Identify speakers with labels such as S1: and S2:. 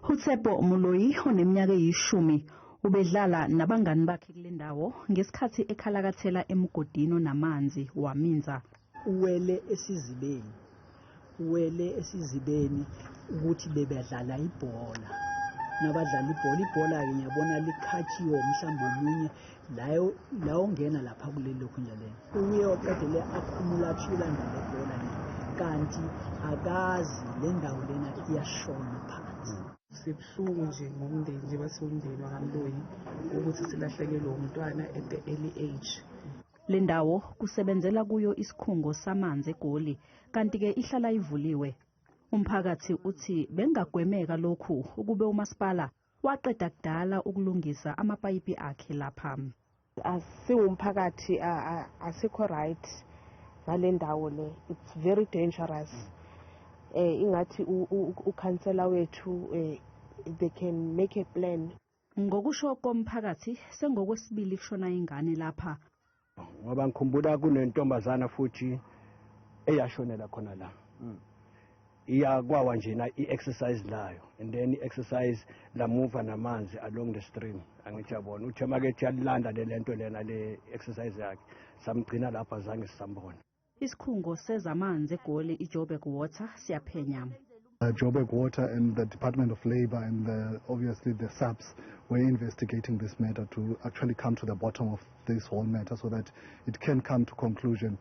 S1: uTsepo Muloyi oneminyaka eyishumi ubedlala nabangani bakhe kulendawo ngesikhathi ekhalakathela emgodini namanzi waminza.
S2: Uwele esizibeni ukuthi bebedlala ibhola. Nabadlala ibhola ke ngiyabona likhathiwe mhlawumbe omunye layo ngena lapha kulelo khunja lelo. Uye oqedele akhumula athulanda lebhola kanti akazi le ndawo lena iyashona phansi.
S3: Sibuhlungu nje ngomndeni nje basomndeni wakamloyi ukuthi silahlekelwe umntwana at the early age.
S1: Le ndawo kusebenzela kuyo isikhungo samanzi eGoli kanti ke ihlala ivuliwe. Umphakathi uthi bengagwemeka lokhu ukube umasipala waqeda kudala ukulungisa amapayipi akhe lapha.
S4: Asiwumphakathi asikho right ngale ndawo le. It's very dangerous. Ingathi ukhansela wethu they can make a plan.
S1: Ngokusho komphakathi sengokwesibili kushona ingane lapha.
S5: Ngoba ngikhumbula kunentombazana futhi eyashonela khona la. Iyakwawa njena i-exercise layo and then i-exercise la move namanzi along the stream. Angijabona uthema ke yalanda lento lena le exercise yakhe samgcina lapha zange sisambona.
S1: Isikhungo sezamanzi eGoli iJoburg Water siyaphenya.
S6: Joburg Water and the Department of Labor and obviously the SAPs were investigating this matter to actually come to the bottom of this whole matter so that it can come to conclusion.